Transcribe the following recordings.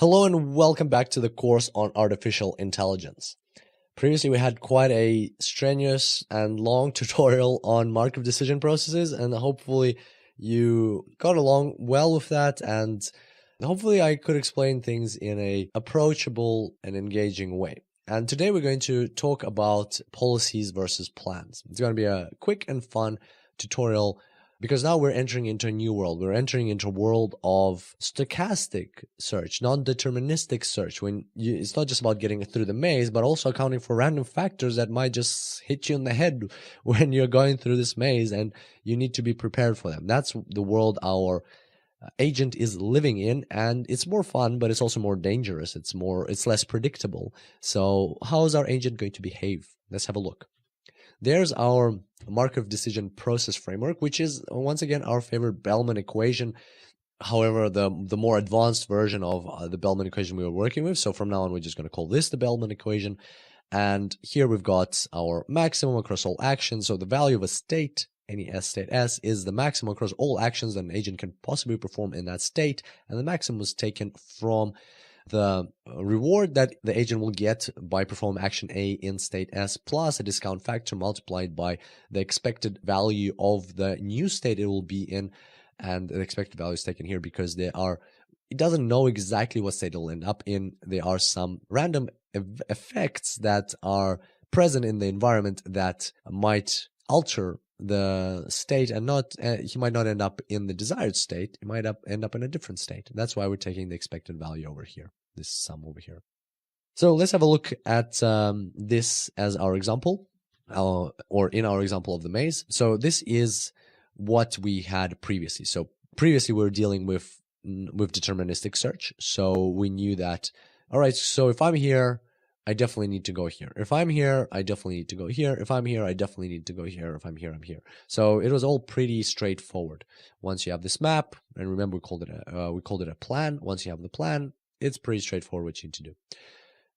Hello and welcome back to the course on artificial intelligence. Previously, we had quite a strenuous and long tutorial on Markov decision processes, and hopefully you got along well with that, and hopefully I could explain things in a approachable and engaging way. And today we're going to talk about policies versus plans. It's going to be a quick and fun tutorial because now we're entering into a new world. We're entering into a world of stochastic search, non-deterministic search. It's not just about getting through the maze, but also accounting for random factors that might just hit you in the head when you're going through this maze, and you need to be prepared for them. That's the world our agent is living in, and it's more fun, but it's also more dangerous. It's less predictable. So how is our agent going to behave? Let's have a look. There's our Markov decision process framework, which is once again our favorite Bellman equation. However, the more advanced version of the Bellman equation we were working with. So from now on, we're just going to call this the Bellman equation. And here we've got our maximum across all actions. So the value of a state, any S state S, is the maximum across all actions that an agent can possibly perform in that state. And the maximum was taken from the reward that the agent will get by performing action A in state S plus a discount factor multiplied by the expected value of the new state it will be in. And the expected value is taken here because it doesn't know exactly what state it'll end up in. There are some random effects that are present in the environment that might alter the state, and he might not end up in the desired state. He might end up in a different state. That's why we're taking the expected value over here, this sum over here. So let's have a look at this as our example, or in our example of the maze. So this is what we had previously. So previously we were dealing with deterministic search. So we knew that, all right, so if I'm here, I definitely need to go here. If I'm here, I definitely need to go here. If I'm here, I definitely need to go here. If I'm here, I'm here. So it was all pretty straightforward. Once you have this map, and remember we called it a plan. Once you have the plan, it's pretty straightforward what you need to do.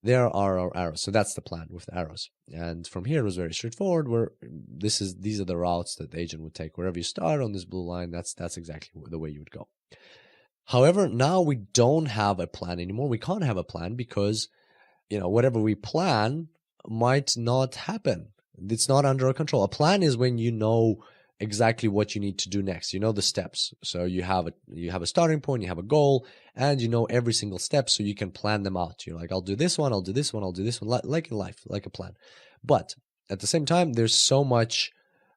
There are our arrows. So that's the plan with the arrows. And from here, it was very straightforward. These are the routes that the agent would take. Wherever you start on this blue line, that's exactly the way you would go. However, now we don't have a plan anymore. We can't have a plan because whatever we plan might not happen. It's not under our control. A plan is when you know exactly what you need to do next. You know the steps. So you have a starting point, you have a goal, and you know every single step, so you can plan them out. You're like, I'll do this one, I'll do this one, I'll do this one, like in life, like a plan. But at the same time, there's so much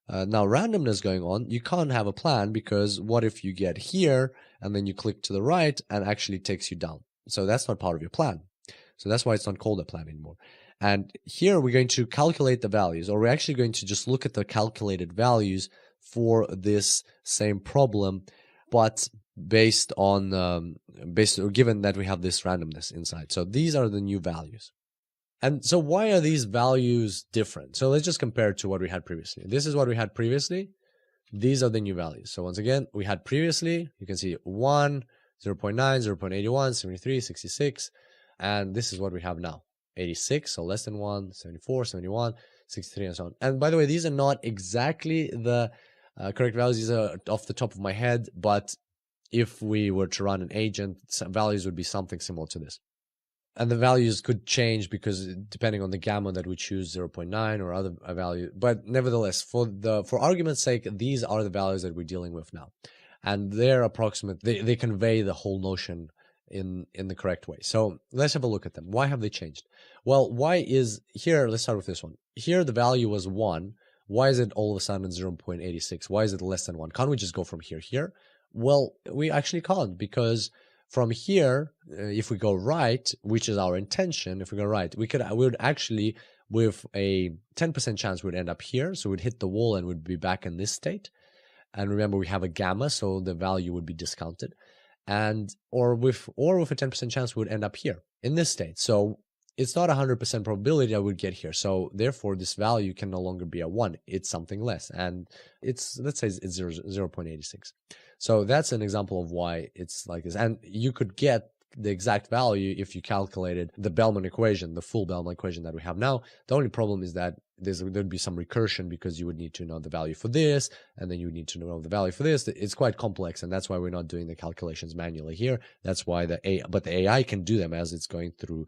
now randomness going on. You can't have a plan because what if you get here and then you click to the right and actually takes you down? So that's not part of your plan. So that's why it's not called a plan anymore. And here we're going to calculate the values, or we're actually going to just look at the calculated values for this same problem, but given that we have this randomness inside. So these are the new values. And so why are these values different? So let's just compare it to what we had previously. This is what we had previously. These are the new values. So once again, we had previously, you can see 1, 0.9, 0.81, 73, 66. And this is what we have now, 86, so less than 1, 74, 71, 63, and so on. And by the way, these are not exactly the correct values. These are off the top of my head, but if we were to run an agent, some values would be something similar to this. And the values could change because depending on the gamma that we choose, 0.9 or other value. But nevertheless, for argument's sake, these are the values that we're dealing with now. And they're approximate, they convey the whole notion in the correct way. So let's have a look at them. Why have they changed? Well, let's start with this one. Here the value was 1. Why is it all of a sudden 0.86? Why is it less than 1? Can't we just go from here? Well, we actually can't, because from here, if we go right, which is our intention, if we go right, we would actually, with a 10% chance, we'd end up here. So we'd hit the wall and we'd be back in this state. And remember, we have a gamma, so the value would be discounted. Or with a 10% chance we would end up here in this state. So it's not 100% probability I would get here. So therefore, this value can no longer be a 1. It's something less. And let's say it's 0.86. So that's an example of why it's like this. And you could get the exact value if you calculated the Bellman equation, the full Bellman equation that we have now. The only problem is that there'd be some recursion because you would need to know the value for this, and then you would need to know the value for this. It's quite complex, and that's why we're not doing the calculations manually here. That's why the AI can do them as it's going through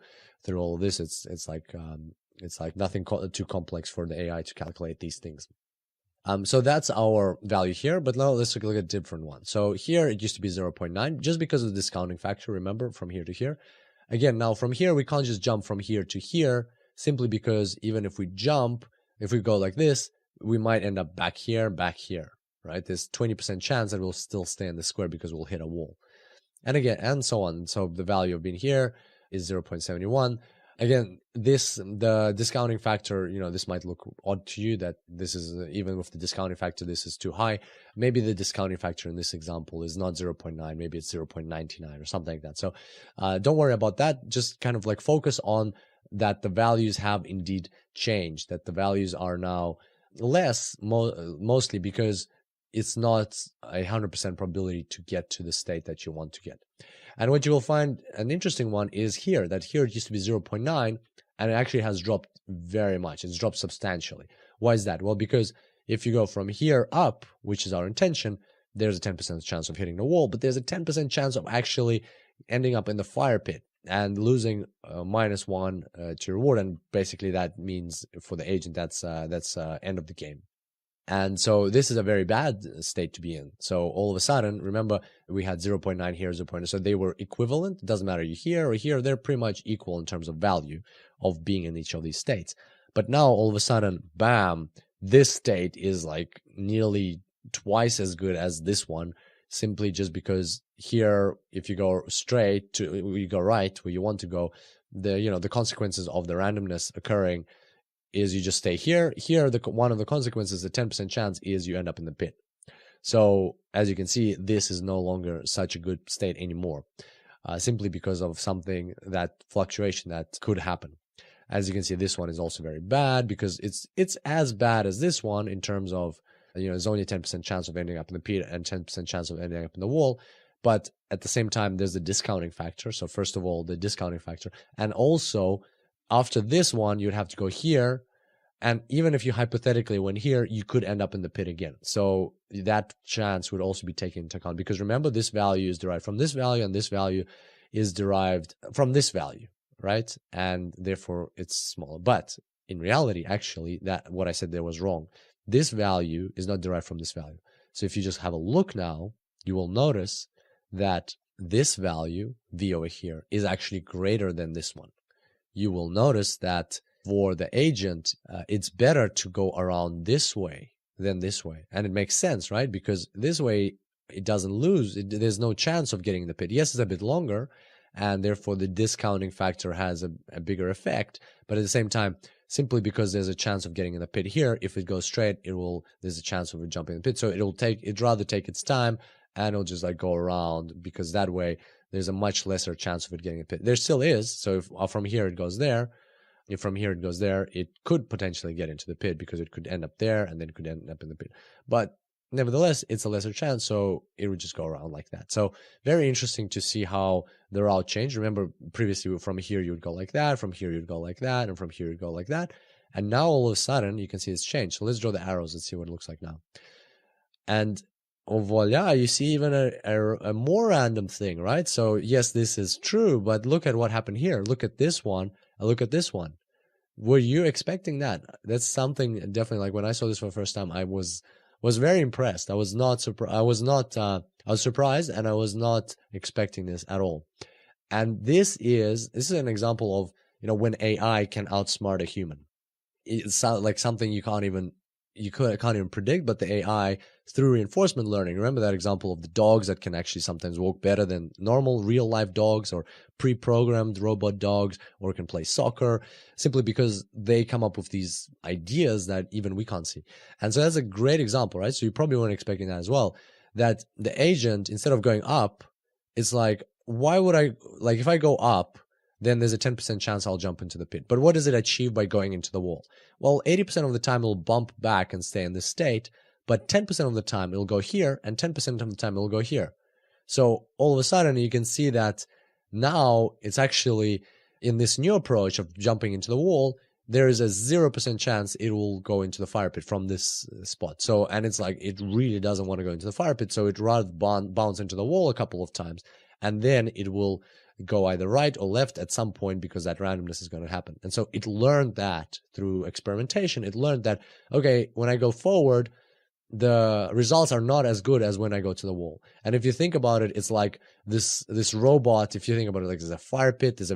all of this. It's like nothing too complex for the AI to calculate these things. So that's our value here, but now let's take a look at a different one. So here it used to be 0.9 just because of the discounting factor, remember, from here to here. Again, now from here, we can't just jump from here to here simply because even if we jump, if we go like this, we might end up back here, right? There's 20% chance that we'll still stay in the square because we'll hit a wall. And again, and so on. So the value of being here is 0.71. Again, the discounting factor, this might look odd to you that this is, even with the discounting factor, this is too high. Maybe the discounting factor in this example is not 0.9, maybe it's 0.99 or something like that. So don't worry about that. Just kind of like focus on that the values have indeed changed, that the values are now less, mostly because it's not 100% probability to get to the state that you want to get. And what you will find an interesting one is here, that here it used to be 0.9 and it actually has dropped very much. It's dropped substantially. Why is that? Well, because if you go from here up, which is our intention, there's a 10% chance of hitting the wall, but there's a 10% chance of actually ending up in the fire pit and losing -1 to reward. And basically that means for the agent, that's end of the game. And so this is a very bad state to be in. So all of a sudden, remember, we had 0.9 here, 0.9. So they were equivalent. It doesn't matter you here or here. They're pretty much equal in terms of value of being in each of these states. But now all of a sudden, bam, this state is like nearly twice as good as this one, simply just because here, if you go straight to, you go right where you want to go, the consequences of the randomness occurring is you just stay here. Here, one of the consequences, the 10% chance, is you end up in the pit. So as you can see, this is no longer such a good state anymore, simply because of something, that fluctuation that could happen. As you can see, this one is also very bad because it's as bad as this one in terms of, there's only a 10% chance of ending up in the pit and 10% chance of ending up in the wall. But at the same time, there's the discounting factor. So first of all, the discounting factor, and also after this one, you'd have to go here. And even if you hypothetically went here, you could end up in the pit again. So that chance would also be taken into account, because remember, this value is derived from this value and this value is derived from this value, right? And therefore it's smaller. But in reality, actually, that what I said there was wrong. This value is not derived from this value. So if you just have a look now, you will notice that this value, V over here, is actually greater than this one. You will notice that for the agent, it's better to go around this way than this way. And it makes sense, right? Because this way, it doesn't lose. There's no chance of getting in the pit. Yes, it's a bit longer, and therefore the discounting factor has a bigger effect. But at the same time, simply because there's a chance of getting in the pit here, if it goes straight, there's a chance of it jumping in the pit. So it'd rather take its time, and it'll just like go around, because that way there's a much lesser chance of it getting a pit. There still is. So if from here it goes there, if from here it goes there, it could potentially get into the pit, because it could end up there and then it could end up in the pit. But nevertheless, it's a lesser chance, so it would just go around like that. So very interesting to see how the route changed. Remember, previously from here you would go like that, from here you'd go like that, and from here you'd go like that. And now all of a sudden you can see it's changed. So let's draw the arrows and see what it looks like now. And oh, voila, you see even a more random thing, right? So yes, this is true, but look at what happened here. Look at this one, and look at this one. Were you expecting that? That's something definitely, like when I saw this for the first time, I was very impressed. I was surprised, and I was not expecting this at all. And this is an example of, when AI can outsmart a human. It's like something you can't even predict, but the AI, through reinforcement learning, remember that example of the dogs that can actually sometimes walk better than normal real life dogs, or pre-programmed robot dogs, or can play soccer, simply because they come up with these ideas that even we can't see. And so that's a great example, right? So you probably weren't expecting that as well, that the agent, instead of going up, it's like, why would if I go up, then there's a 10% chance I'll jump into the pit. But what does it achieve by going into the wall? Well, 80% of the time it'll bump back and stay in this state, but 10% of the time it'll go here, and 10% of the time it'll go here. So all of a sudden you can see that now it's actually, in this new approach of jumping into the wall, there is a 0% chance it will go into the fire pit from this spot. So, and it's like, it really doesn't want to go into the fire pit. So it rather bounce into the wall a couple of times, and then it will go either right or left at some point, because that randomness is going to happen. And so it learned that through experimentation. It learned that, okay, when I go forward, the results are not as good as when I go to the wall. And if you think about it, it's like this robot. If you think about it, like, there's a fire pit. This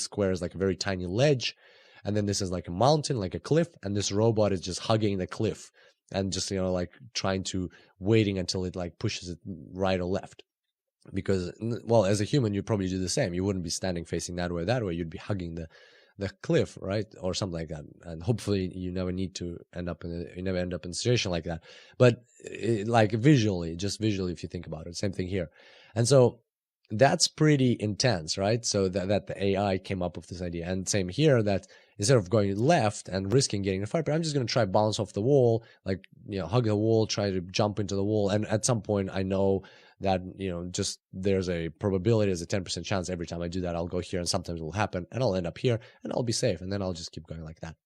square is like a very tiny ledge, and then this is like a mountain, like a cliff, and this robot is just hugging the cliff and just, like trying to waiting until it like pushes it right or left. Because, well, as a human, you'd probably do the same. You wouldn't be standing facing that way. You'd be hugging the cliff, right, or something like that. And hopefully, you never end up in a situation like that. But like visually, if you think about it, same thing here. And so that's pretty intense, right? So that the AI came up with this idea, and same here, that instead of going left and risking getting a fire pit, I'm just going to try bounce off the wall, like, hug the wall, try to jump into the wall. And at some point, I know that, just there's a probability, there's a 10% chance every time I do that, I'll go here, and sometimes it will happen, and I'll end up here, and I'll be safe, and then I'll just keep going like that.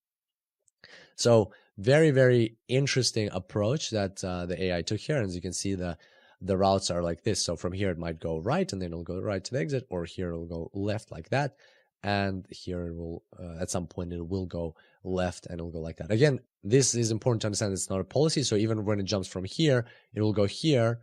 So very, very interesting approach that the AI took here. And as you can see, the routes are like this. So from here, it might go right, and then it'll go right to the exit, or here it'll go left like that. And here it will, at some point, it will go left, and it'll go like that. Again, this is important to understand. It's not a policy. So even when it jumps from here, it will go here,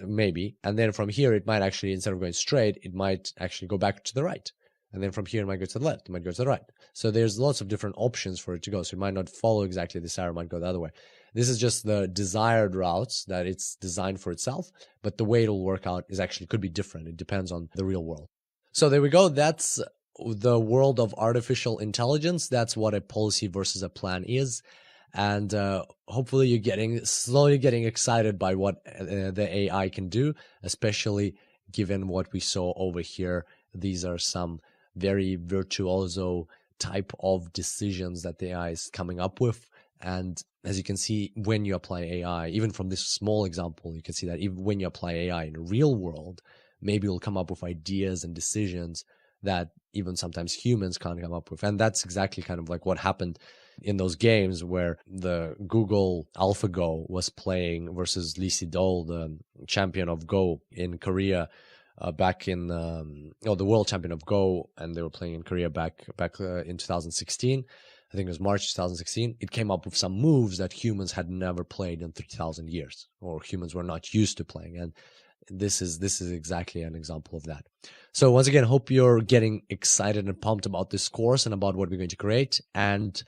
maybe. And then from here, it might actually, instead of going straight, it might actually go back to the right. And then from here, it might go to the left, it might go to the right. So there's lots of different options for it to go. So it might not follow exactly this arrow, it might go the other way. This is just the desired routes that it's designed for itself, but the way it'll work out could be different. It depends on the real world. So there we go. That's the world of artificial intelligence. That's what a policy versus a plan is. And hopefully you're slowly getting excited by what the AI can do, especially given what we saw over here. These are some very virtuoso type of decisions that the AI is coming up with. And as you can see, when you apply AI, even from this small example, you can see that even when you apply AI in the real world, maybe you'll come up with ideas and decisions that even sometimes humans can't come up with. And that's exactly kind of like what happened in those games where the Google AlphaGo was playing versus Lee Sedol, the champion of Go in Korea, back in the world champion of Go, and they were playing in Korea back in 2016. I think it was March 2016. It came up with some moves that humans had never played in 3,000 years, or humans were not used to playing. And this is exactly an example of that. So once again, hope you're getting excited and pumped about this course and about what we're going to create. And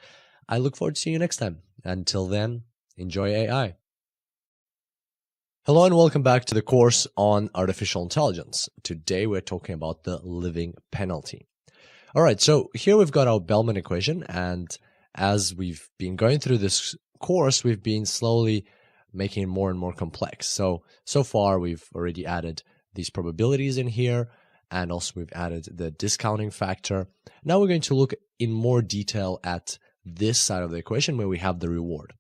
I look forward to seeing you next time. Until then, enjoy AI. Hello and welcome back to the course on artificial intelligence. Today we're talking about the living penalty. All right, so here we've got our Bellman equation, and as we've been going through this course, we've been slowly making it more and more complex. So far we've already added these probabilities in here, and also we've added the discounting factor. Now we're going to look in more detail at this side of the equation where we have the reward.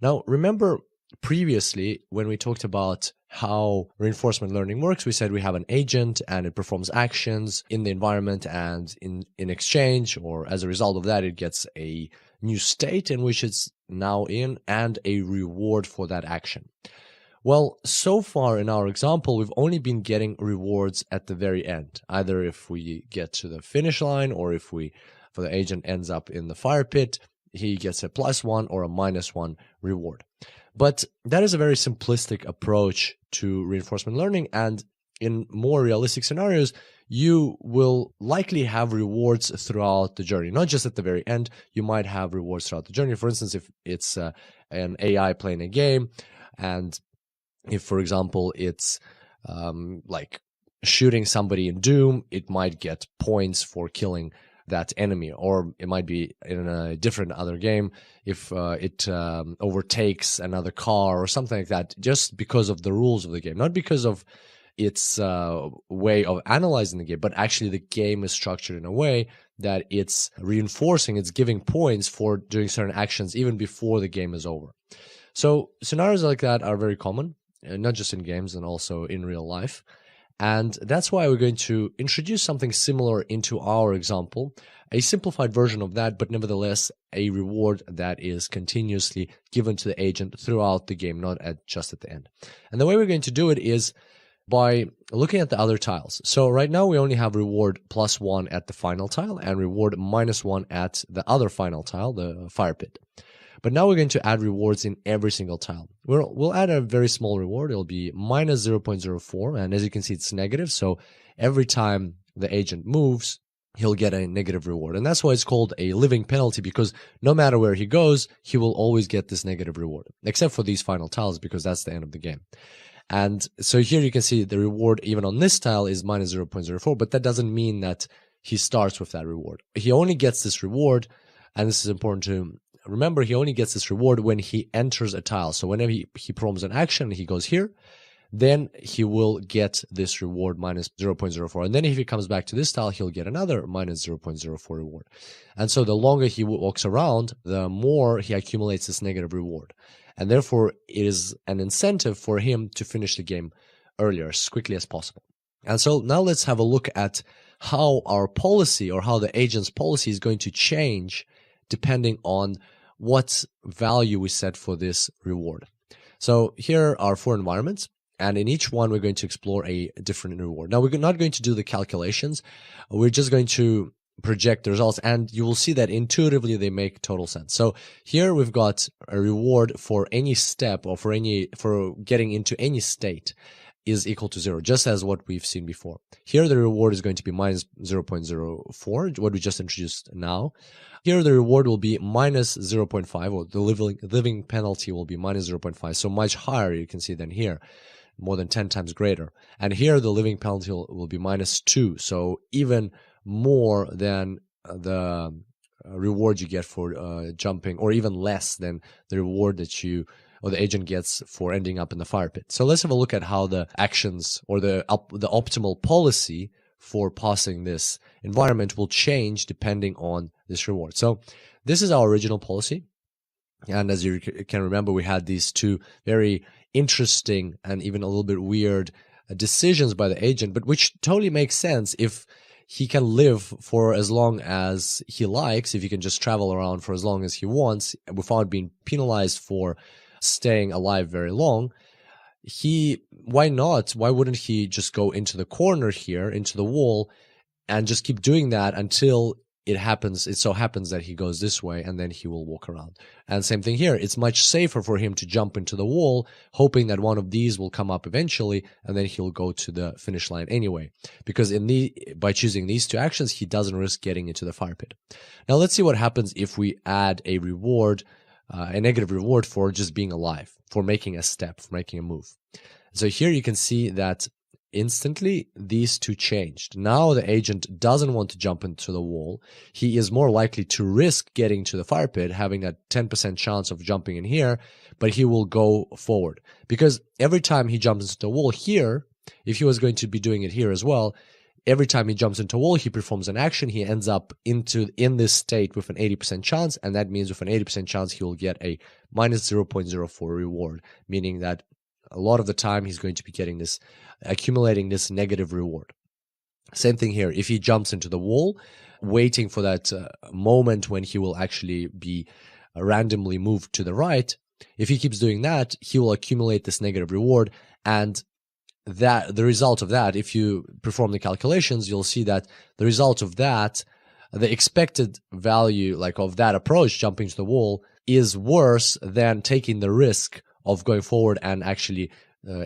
Now remember, previously, when we talked about how reinforcement learning works, we said we have an agent and it performs actions in the environment, and in exchange, or as a result of that, it gets a new state in which it's now in and a reward for that action. Well, so far in our example, we've only been getting rewards at the very end, either if we get to the finish line, or if the agent ends up in the fire pit, he gets a +1 or a -1 reward. But that is a very simplistic approach to reinforcement learning, and in more realistic scenarios, you will likely have rewards throughout the journey, not just at the very end. You might have rewards throughout the journey. For instance, if it's an AI playing a game, and if, for example, it's like shooting somebody in Doom, it might get points for killing that enemy. Or it might be in a different other game, if it overtakes another car or something like that, just because of the rules of the game, not because of its way of analyzing the game, but actually the game is structured in a way that it's reinforcing, it's giving points for doing certain actions even before the game is over. So scenarios like that are very common, not just in games and also in real life. And that's why we're going to introduce something similar into our example, a simplified version of that, but nevertheless a reward that is continuously given to the agent throughout the game, not just at the end. And the way we're going to do it is by looking at the other tiles. So right now we only have reward +1 at the final tile and reward -1 at the other final tile, the fire pit. But now we're going to add rewards in every single tile. We'll add a very small reward. It'll be -0.04, and as you can see, it's negative. So every time the agent moves, he'll get a negative reward. And that's why it's called a living penalty, because no matter where he goes, he will always get this negative reward, except for these final tiles, because that's the end of the game. And so here you can see the reward even on this tile is -0.04, but that doesn't mean that he starts with that reward. He only gets this reward, and this is important to remember, he only gets this reward when he enters a tile. So whenever he performs an action, he goes here, then he will get this reward -0.04. And then if he comes back to this tile, he'll get another -0.04 reward. And so the longer he walks around, the more he accumulates this negative reward. And therefore, it is an incentive for him to finish the game earlier, as quickly as possible. And so now let's have a look at how our policy, or how the agent's policy, is going to change depending on what value we set for this reward. So here are 4 environments, and in each one we're going to explore a different reward. Now we're not going to do the calculations, we're just going to project the results, and you will see that intuitively they make total sense. So here we've got a reward for any step, or for getting into any state, is equal to 0, just as what we've seen before. Here the reward is going to be -0.04, what we just introduced now. Here the reward will be -0.5, or the living penalty will be -0.5, so much higher, you can see, than here, more than 10 times greater. And here the living penalty will be -2, so even more than the reward you get for jumping, or even less than the reward that the agent gets for ending up in the fire pit. So let's have a look at how the actions, or the optimal policy for passing this environment will change depending on this reward. So this is our original policy. And as you can remember, we had these 2 very interesting and even a little bit weird decisions by the agent, but which totally makes sense if he can live for as long as he likes, if he can just travel around for as long as he wants without being penalized for staying alive very long. Why not? Why wouldn't he just go into the corner here, into the wall, and just keep doing that until it so happens that he goes this way, and then he will walk around. And same thing here. It's much safer for him to jump into the wall, hoping that one of these will come up eventually, and then he'll go to the finish line anyway. Because by choosing these 2 actions, he doesn't risk getting into the fire pit. Now let's see what happens if we add a reward, a negative reward for just being alive, for making a step, for making a move. So here you can see that instantly these 2 changed. Now the agent doesn't want to jump into the wall. He is more likely to risk getting to the fire pit, having a 10% chance of jumping in here, but he will go forward. Because every time he jumps into the wall here, if he was going to be doing it here as well, every time he jumps into a wall, he performs an action, he ends up in this state with an 80% chance, and that means with an 80% chance he will get a -0.04 reward, meaning that a lot of the time he's going to be getting this, accumulating this negative reward. Same thing here. If he jumps into the wall, waiting for that moment when he will actually be randomly moved to the right, if he keeps doing that, he will accumulate this negative reward, and that the result of that, if you perform the calculations, you'll see that the result of that, the expected value of that approach, jumping to the wall, is worse than taking the risk of going forward and actually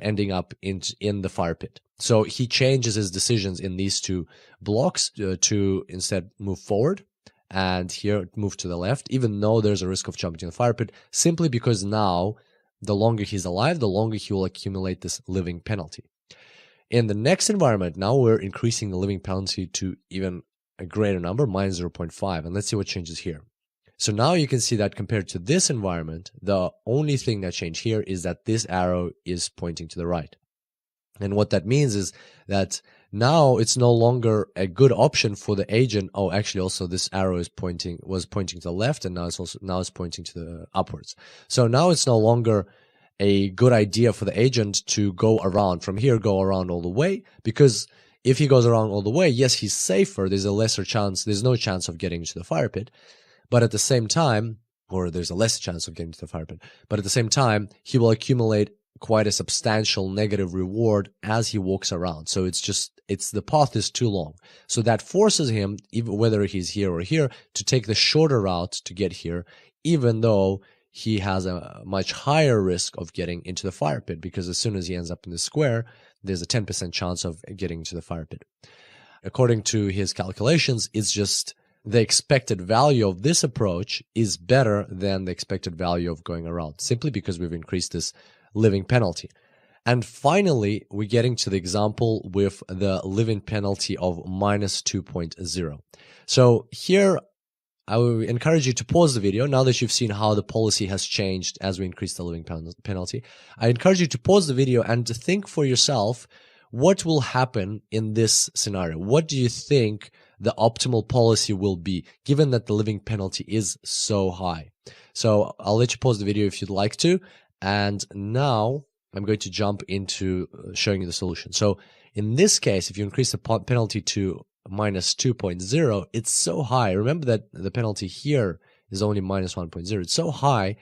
ending up in the fire pit. So he changes his decisions in these 2 blocks to instead move forward, and here move to the left, even though there's a risk of jumping in the fire pit, simply because now the longer he's alive, the longer he will accumulate this living penalty. In the next environment, now we're increasing the living penalty to even a greater number, -0.5, and let's see what changes here. So now you can see that compared to this environment, the only thing that changed here is that this arrow is pointing to the right. And what that means is that now it's no longer a good option for the agent. Oh, actually also this arrow was pointing to the left, and now it's pointing to the upwards. So now it's no longer a good idea for the agent to go around from here, go around all the way, because if he goes around all the way, yes, he's safer. There's a lesser chance. There's no chance of getting to the fire pit. But at the same time, or there's a less chance of getting to the fire pit. But at the same time, he will accumulate quite a substantial negative reward as he walks around. So the path is too long. So that forces him, even whether he's here or here, to take the shorter route to get here, even though he has a much higher risk of getting into the fire pit, because as soon as he ends up in the square, there's a 10% chance of getting into the fire pit. According to his calculations, it's just the expected value of this approach is better than the expected value of going around, simply because we've increased this living penalty. And finally, we're getting to the example with the living penalty of minus 2.0. So here, I will encourage you to pause the video now that you've seen how the policy has changed as we increase the living penalty. I encourage you to pause the video and to think for yourself, what will happen in this scenario? What do you think the optimal policy will be, given that the living penalty is so high? So I'll let you pause the video if you'd like to. And now I'm going to jump into showing you the solution. So in this case, if you increase the penalty to minus 2.0, it's so high. Remember that the penalty here is only minus 1.0. It's so high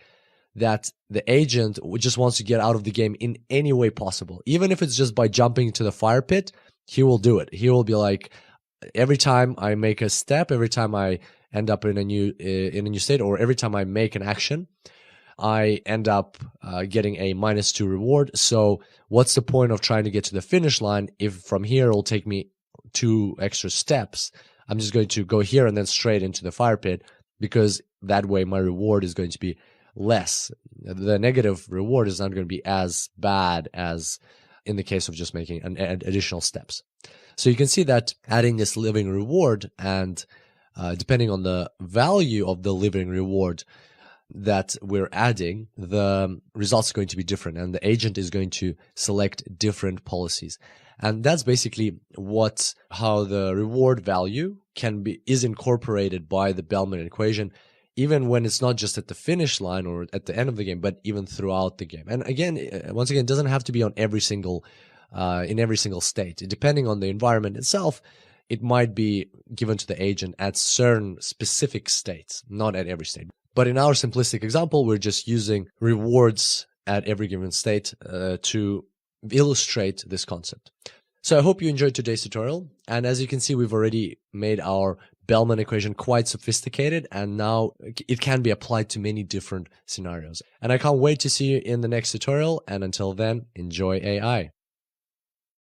that the agent just wants to get out of the game in any way possible. Even if it's just by jumping into the fire pit, he will do it. He will be like, every time I make a step, every time I end up in a new state, or every time I make an action, I end up getting a minus 2 reward. So what's the point of trying to get to the finish line if from here it will take me 2 extra steps? I'm just going to go here and then straight into the fire pit, because that way my reward is going to be less. The negative reward is not going to be as bad as in the case of just making additional steps. So you can see that adding this living reward and depending on the value of the living reward that we're adding, the results are going to be different, and the agent is going to select different policies. And that's basically how the reward value is incorporated by the Bellman equation, even when it's not just at the finish line or at the end of the game, but even throughout the game. And once again, it doesn't have to be on every single in every single state. Depending on the environment itself, it might be given to the agent at certain specific states, not at every state. But in our simplistic example, we're just using rewards at every given state to illustrate this concept. So I hope you enjoyed today's tutorial. And as you can see, we've already made our Bellman equation quite sophisticated, and now it can be applied to many different scenarios. And I can't wait to see you in the next tutorial. And until then, enjoy AI.